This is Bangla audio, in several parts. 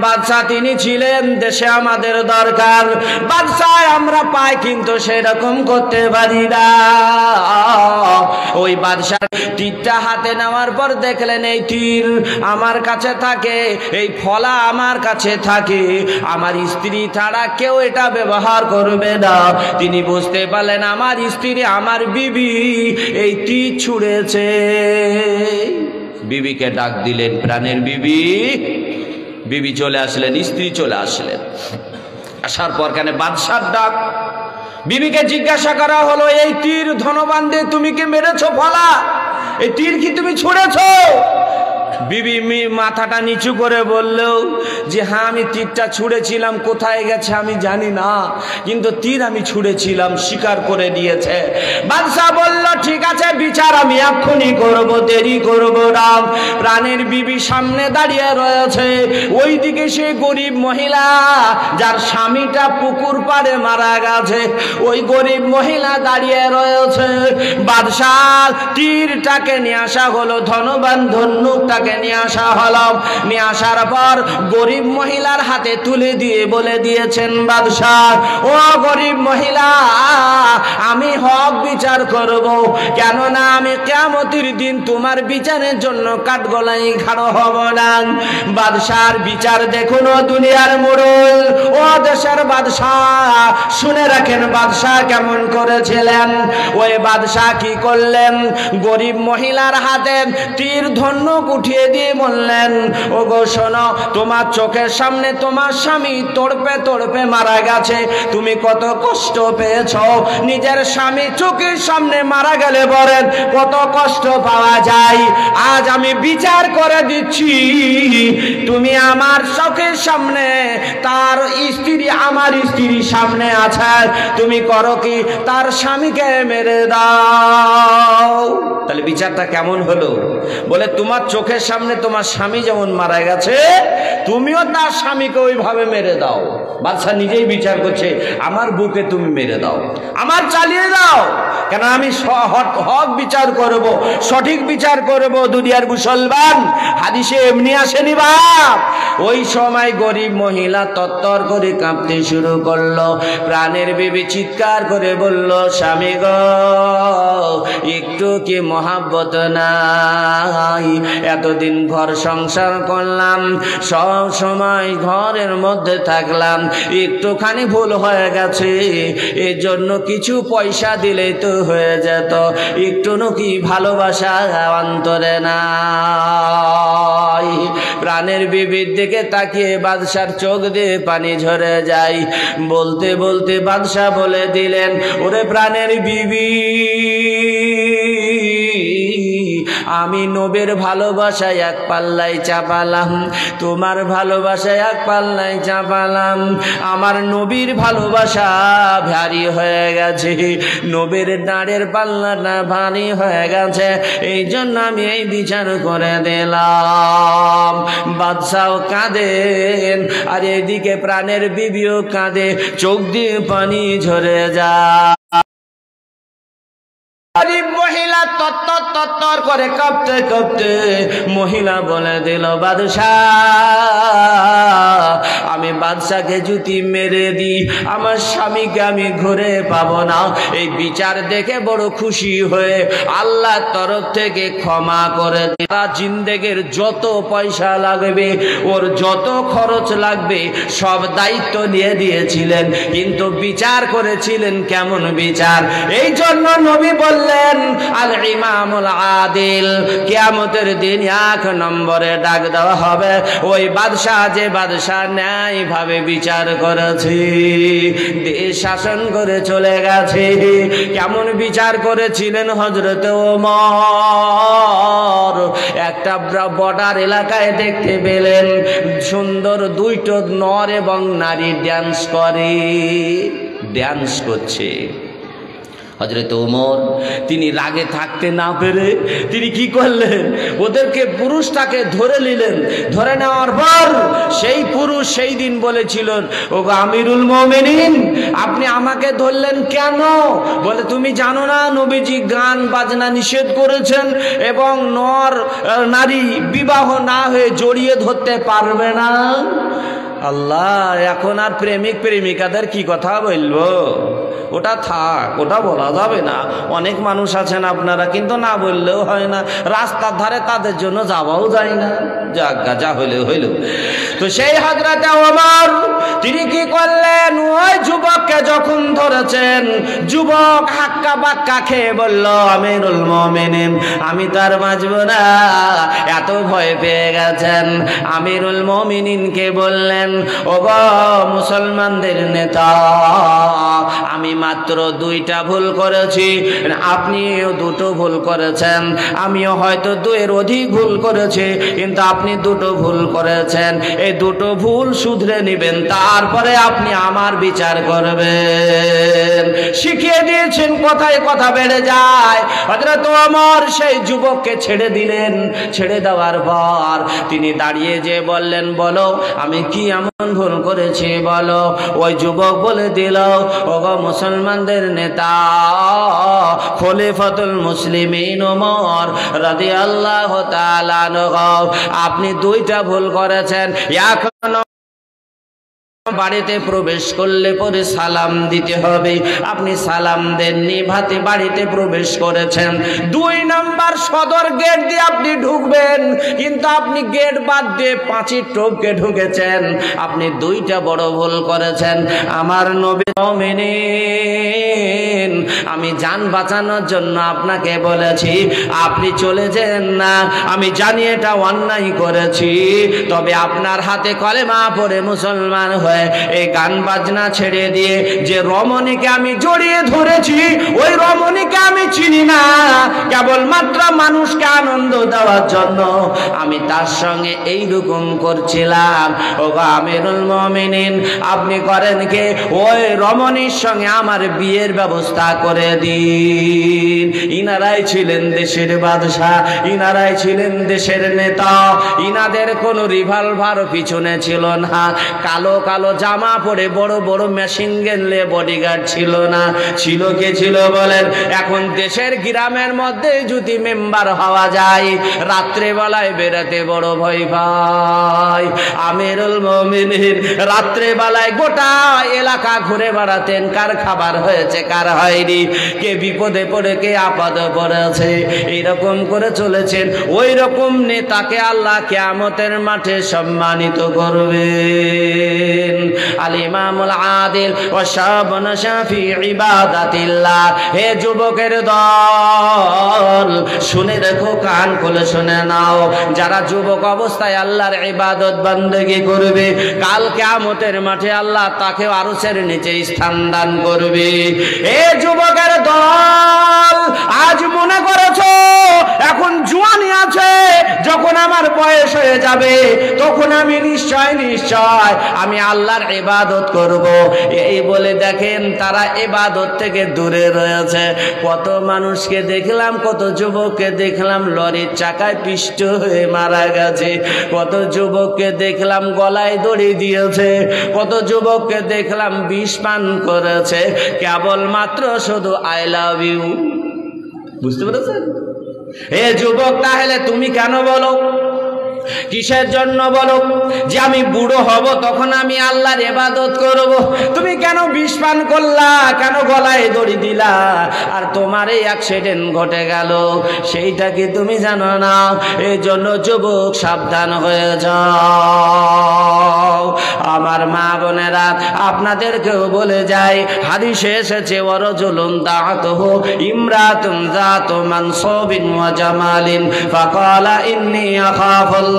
বাদশা তিনি ছিলেন, দেশে আমাদের দরকার, বাদশা আমরা পাই কিন্তু সেরকম করতে পারি না। ওই বাদশা তীরটা হাতে নেওয়ার পর দেখলেন এই তীর আমার কাছে থাকে, এই ফলা আমার কাছে থাকে, আমার স্ত্রী ছাড়া কেউ এটা ব্যবহার করবে না। তিনি বুঝতে পারলেন আমার স্ত্রী, আমার বিবি এই তীর ছুঁড়েছে। বিবিকে ডাক দিলেন, প্রাণের বিবি। বিবি চলে আসলেন, স্ত্রী চলে আসলেন। আসার পর কেন বাদশার ডাক, বিবিকে জিজ্ঞাসা করা হলো এই তীর ধনবান দিয়ে তুমি কি মেরেছো ফলা? এই তীর কি তুমি ছুঁড়েছো? বিবি মাথাটা নিচু করে বললেও যে হ্যাঁ আমি তীরটা ছুঁড়েছিলাম, কোথায় গেছে আমি জানি না, কিন্তু তীর আমি ছুঁড়েছিলাম, স্বীকার করে দিয়েছে। বাদশা বলল ঠিক আছে, বিচার আমি এক্ষুনি করব, দেরি করব না। প্রাণের বিবি সামনে দাঁড়িয়ে রয়েছে, ওইদিকে সে গরিব মহিলা যার স্বামীটা পুকুর পাড়ে মারা গেছে, ওই গরিব মহিলা দাঁড়িয়ে রয়েছে। বাদশা তীরটাকে নিয়ে আসা হলো, ধনবান ধনুকটাকে নিয়ে আসা হলো। নিয়ে আসার পর গরিব মহিলার হাতে তুলে দিয়ে বলে দিয়েছেন বাদশাহ, ও গরিব মহিলা, আমি হক বিচার করব, কেননা আমি কিয়ামতের দিন তোমার বিচারের জন্য কাঠগড়ায় খাড়া হব না। বাদশার বিচার দেখুন ও দুনিয়ার মোড়ল, ও দেশের বাদশাহ, শুনে রাখেন বাদশাহ কেমন করেছিলেন। ওই বাদশাহ কি করলেন, গরিব মহিলার হাতে তীর ধনুক উঠিয়ে দিয়ে বললেন, ও গো শোনো, তোমার চোখের সামনে তোমার স্বামী তড়পে তড়পে মারা গেছে, তুমি কত কষ্ট পেয়েছ। নিজের স্বামী চোখের সামনে মারা গেলে বলেন কত কষ্ট পাওয়া যায়। আজ আমি বিচার করে দিচ্ছি, তুমি আমার চোখের সামনে, তার স্ত্রী আমার স্ত্রীর সামনে আছে, তুমি করো কি, তার স্বামীকে মেরে দাও। তাহলে বিচারটা কেমন হলো? বলে তোমার চোখের সামনে তোমার স্বামী যেমন মারা গেছে, তুমিও তার স্বামীকে ওইভাবে মেরে দাও। বাদশা নিজেই বিচার করছে, আমার বুকে তুমি মেরে দাও, আমার চালিয়ে দাও, কেন আমি হক বিচার করব, সঠিক বিচার করব। দুনিয়ার মুসলমান, হাদিসে এমনি আসেনি বাপ। ওই সময় গরিব মহিলা তত্তর করে কাঁপতে শুরু করলো। প্রাণের বিবি চিৎকার করে বলল, স্বামী গো, একটু কি মহাব্বত নাই? এতদিন ঘর সংসার করলাম, সব সময় ঘরের মধ্যে থাকলাম, একটুখানি ভুল হয়ে গেছে, এর জন্য কিছু পয়সা দিলেই তো হয়ে যেত, একটু কি ভালোবাসা অন্তরে নাই? প্রাণের বিবির দিকে তাকিয়ে বাদশার চোখ দিয়ে পানি ঝরে যায়। বলতে বলতে বাদশা বলে দিলেন, ওরে প্রাণের বিবি, আমি নবীর ভালোবাসায় এক পাল্লায় চাপালাম, তোমার ভালোবাসায় এক পাল্লায় চাপালাম, আমার নবীর ভালোবাসা ভারী হয়ে গেছে, নবীর দাঁড়ের পাল্লাটা ভারী হয়ে গেছে, এই জন্য আমি এই বিচার করে দিলাম। বাদশাও কাঁদেন, আর এদিকে প্রাণের বিবিও কাঁদে, চোখ দিয়ে পানি ঝরে যায়। গরিব মহিলা তত্তর তত্তর করে কাঁপতে কাঁপতে মহিলা বলে দিল, বাদশাহ, আমি বাদশাকে জুতি মেরে দিই, আমার স্বামীকে আমি ঘুরে পাবো না। এই বিচার দেখে বড় খুশি হয়ে আল্লাহর তরফ থেকে ক্ষমা করে দিলা। জিন্দেগির যত পয়সা লাগবে, ওর যত খরচ লাগবে, সব দায়িত্ব নিয়ে দিয়েছিলেন, কিন্তু বিচার করেছিলেন কেমন বিচার? এই জন্য নবী বললেন, আল ইমামুল আদিল, কিয়ামতের দিন 1 নম্বরে ডাক দেওয়া হবে ওই বাদশাহ, যে বাদশাহ ন্যায় ভাবে বিচার করেছে, দেশ শাসন করে চলে গেছে। কেমন বিচার করেছিলেন হযরত ওমর? একটা বর্ডার এলাকায় দেখতে পেলেন সুন্দর 2টো নর এবং নারী ড্যান্স করছে। হযরত ওমর তিনি রাগে থাকতে না পেরে তিনি কি করলেন, ওদেরকে পুরুষটাকে ধরে নিলেন। ধরে নেওয়ার পর সেই পুরুষ সেই দিন বলেছিলেন, ও আমিরুল মুমিনিন, আপনি আমাকে ধরলেন কেন? বলে, তুমি জানো না নবীজি গান বাজনা নিষেধ করেছেন এবং নারী বিবাহ না হয়ে জড়িয়ে ধরতে পারবে না। আল্লাহ, এখন আর প্রেমিক প্রেমিকাদের কি কথা বলবো? ওটা থাক, ওটা বলা যাবে না। অনেক মানুষ আছেন আপনারা, কিন্তু না বললেও হয় না, রাস্তার ধারে তাদের জন্য যাওয়াও যায় না। যাজ্ঞা, যা হইলে হইল। তো সেই হযরতে ওমর তিনি কি করলেন, ওই যুবককে যখন ধরেছেন, যুবক হাক্কা বাক্কা খেয়ে বলল, আমিরুল মুমিনিন, আমি তার বাঁচব না। এত ভয় পেয়ে গেছেন। আমিরুল মুমিনিনকে বললেন, ও গো মুসলমানদের নেতা, আমি মাত্র 2টা ভুল করেছি, আপনিও 2টো ভুল করেছেন। আমিও হয়তো 2-এর অধিক ভুল করেছি, কিন্তু আপনি 2টো ভুল করেছেন। এই 2টো ভুল শুধরে নেবেন, তারপরে আপনি আমার বিচার করবেন। শিখিয়ে দিয়েছেন, কথায় কথা বেড়ে যায়। হযরত ওমর সেই যুবককে ছেড়ে দিলেন। ছেড়ে দেওয়ার পর তিনি দাঁড়িয়ে যে বললেন, বলো আমি কি এমন ভুল করেছি বলো। ওই যুবক বলে দিল, ওগো মুসলমানদের নেতা, খলিফাতুল মুসলিমিন ওমর রাদিয়াল্লাহু তাআলা আনহু, আপনি 2টা ভুল করেছেন। এখন বাড়িতে প্রবেশ করলে পরে সালাম দিতে হবে, আপনি সালাম দেননি, ভাতে বাড়িতে প্রবেশ করেছেন। 2 নাম্বার সদর গেট দিয়ে আপনি ঢুকবেন, কিন্তু আপনি গেট বাদ দিয়ে 5 টপকে ঢুকেছেন। আপনি 2টা বড় ভুল করেছেন। আমার নবী মুমিনিন, আমি জান বাঁচানোর জন্য আপনাকে বলেছি, আপনি চলে যান না। আমি জানি এটা অন্যায় করেছি, তবে আপনার হাতে কলেমা পড়ে মুসলমান হয়ে এই গান বাজনা ছেড়ে দিয়ে যে রমণীকে আমি জড়িয়ে ধরেছি, ওই রমণীকে আমি চিনি না। কেবলমাত্র মানুষকে আনন্দ দেওয়ার জন্য আমি তার সঙ্গে এইরকম করছিলাম। ও আমিরুল মুমিনিন, আপনি করেন কে? ওই রমণীর সঙ্গে আমার বিয়ের ব্যবস্থা করে দিন। ইনারাই ছিলেন দেশের বাদশা, ইনারাই ছিলেন দেশের নেতা। ইনাদের কোনো রিভলভার পিছনে ছিল না। কালো কালো জামা পরে বড় বড় মেশিন গেলে বডিগার্ড ছিল না। ছিল কে ছিল বলেন? এখন দেশের গ্রামের মধ্যে যদি মেম্বার হওয়া যায়, রাত্রে বেলায় বেরাতে বড় ভয় পায়। আমিরুল মুমিনিন রাত্রে বেলায় গোটা এলাকা ঘুরে বেড়াতেন, কার খাবার হয়েছে কার হয়নি, কে বিপদে পড়ে কে আপদে পড়েছে, এইরকম করে চলেছেন। ওই রকম নেতাকে আল্লাহ কিয়ামতের মাঠে সম্মানিত করবেন। আল ইমামুল আদিল ওয়া শাবুন শাফি ইবাদাতিল্লাহ। হে যুবকের দল, শুনে দেখো, কান খুলে শুনে নাও। যারা যুবক অবস্থায় আল্লাহর ইবাদত বান্দেগি করবে, কাল কিয়ামতের মাঠে আল্লাহ তাকে আরশের নিচে স্থান দান করবে। হে যুবকের দল, আজ মনে করেছো এখন জওয়ানি আছে, যখন আমার বয়স হয়ে যাবে তখন আমি নিশ্চয় আমি আল্লাহর ইবাদত করব। এই বলে দেখেন তারা ইবাদত থেকে দূরে রয়েছে। কত মানুষকে দেখলাম, কত যুবককে দেখলাম লরির চাকায় পিষ্ট হয়ে মারা গেছে। কত যুবককে দেখলাম গলায় দড়ি দিয়েছে। কত যুবককে দেখলাম বিষ পান করেছে, কেবলমাত্র শুধু আই লাভ ইউ। বুঝতে পেরেছেন? হে যুবক, তাহলে তুমি কেন বলো? কিসের জন্য বলো যে আমি বুড়ো হব তখন আমি আল্লাহর ইবাদত করব? তুমি কেন বিষ পান করলা, কেন গলায় দড়ি দিলা, আর তোমার এই অ্যাক্সিডেন্ট ঘটে গেল, সেইটা কি তুমি জানো না? এই জন্য যুবক সাবধান হয়ে যাও। আমার মা বোনেরা, আপনাদেরকেও বলে যাই, হাদিসে এসেছে, ওয়ারাজুলুন দাআতুহু ইমরাতুন যাতু মানসুবিন ওয়া জামালিন ফাকালা ইন্নী আখাফুল্লাহ।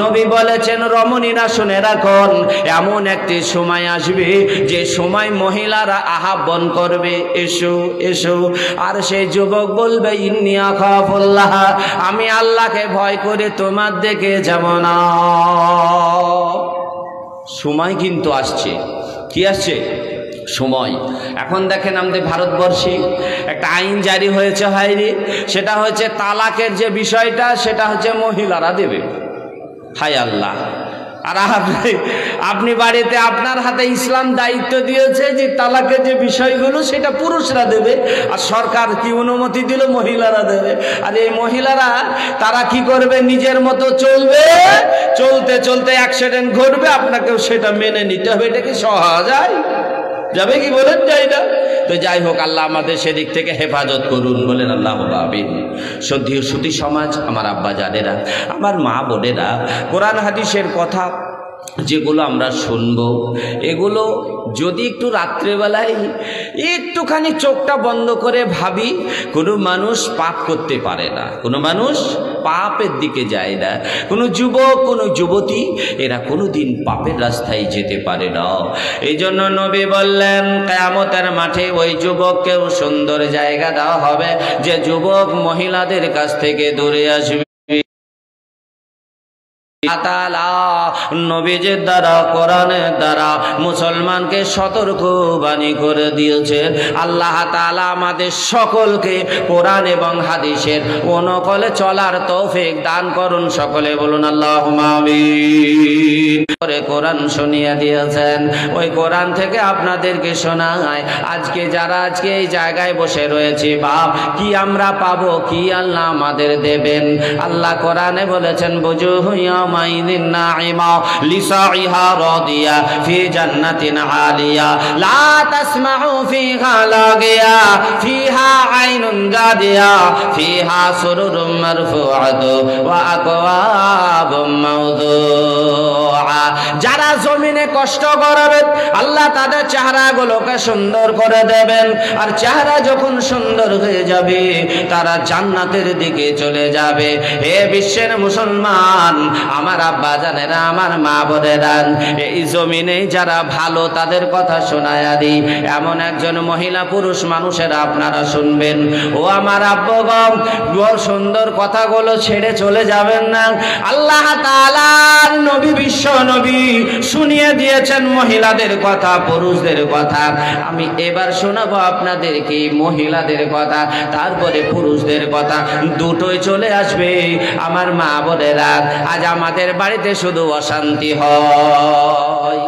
নবী বলেছেন, রমণীরা শুনে রাখুন, এমন একটি সময় আসবে যে সময় মহিলারা আহ্বান করবে, এসো এসো, আর সেই যুবক বলবে, ইন্নী আখাফুল্লাহ, আমি আল্লাহকে ভয় করে তোমার দিকে যাব না। সময় কিন্তু আসছে। কি আসছে? সময়। এখন দেখেন আমাদের ভারতবর্ষে একটা আইন জারি হয়েছে, হয়নি? সেটা হচ্ছে তালাকের যে বিষয়টা সেটা হচ্ছে মহিলারা দেবে। হায় আল্লাহ! আর আপনি বাড়িতে আপনার হাতে ইসলাম দায়িত্ব দিয়েছে যে তালাকের যে বিষয়গুলো সেটা পুরুষরা দেবে, আর সরকার কি অনুমতি দিল? মহিলারা দেবে। আর এই মহিলারা তারা কি করবে? নিজের মতো চলবে, চলতে চলতে অ্যাক্সিডেন্ট ঘটবে, আপনাকেও সেটা মেনে নিতে হবে। এটা কি সহজ যাবে? কি বলেন? যাই না তো। যাই হোক, আল্লাহ আমাদের সেদিক থেকে হেফাজত করুন, বলেন আল্লাহ আমিন। শ্রদ্ধেয় সুধী সমাজ, আমার আব্বা জানেরা, আমার মা বোনেরা, কোরআন হাদিসের কথা যেগুলো আমরা শুনবো, এগুলো যদি একটু রাত্রেবেলায় একটুখানি চোখটা বন্ধ করে ভাবি, কোনো মানুষ পাপ করতে পারে না, কোনো মানুষ পাপের দিকে যায় না, কোনো যুবক কোনো যুবতী এরা কোনোদিন পাপের রাস্তায় যেতে পারে না। এই জন্য নবী বললেন, কিয়ামতের মাঠে ওই যুবককেও সুন্দর জায়গা দেওয়া হবে যে যুবক মহিলাদের কাছ থেকে দূরে আসবে। নবীজির দ্বারা, কোরআনের দ্বারা মুসলমানকে সতর্কবাণী করে দিয়েছেন। আল্লাহ তাআলা আমাদের সকলকে কোরআন এবং হাদিসের অনুকূলে চলার তৌফিক দান করুন। সকলে বলুন আল্লাহুম্মা আমিন। করে কোরআন শুনিয়ে দিয়েছেন, ওই কোরআন থেকে আপনাদেরকে শোনায়। আজকে যারা আজকে এই জায়গায় বসে রয়েছে, বাপ কি আমরা পাবো, কি আল্লাহ আমাদের দেবেন? আল্লাহ কোরআনে বলেছেন, বুজুহু ইয়াউমাইযিন নাঈমা লিসাইহা রাদিয়া ফি জান্নাতিন আলিয়া লা তাসমাউ ফিহা লাগিয়া ফিহা আইনুন জাদিয়া ফিহা সুরুরুম মারফুআতু ওয়া আকওয়াবুম মাওদুআ। যারা জমিনে কষ্ট করবে আল্লাহ তাদের চেহারাগুলোকে সুন্দর করে দেবেন, আর চেহারা যখন সুন্দর হয়ে যাবে তারা জান্নাতের দিকে চলে যাবে। হে বিশ্বের মুসলমান, আমার আব্বা জানেরা, আমার মা বোনেরা, এই জমিনে যারা ভালো তাদের কথা শোনায়া দিই। এমন একজন মহিলা পুরুষ মানুষেরা আপনারা শুনবেন। ও আমার আব্বাগণ, সুন্দর কথাগুলো ছেড়ে চলে যাবেন না। আল্লাহ তাআলার নবী, বিশ্ব নবী শুনিয়ে দিয়েছেন মহিলাদের কথা, পুরুষদের কথা। আমি এবার শোনাবো আপনাদেরকে মহিলাদের কথা, তারপরে পুরুষদের কথা, দুটোই চলে আসবে। আমার মা বোনেরা, আজ আমাদের বাড়িতে শুধু অশান্তি হয়।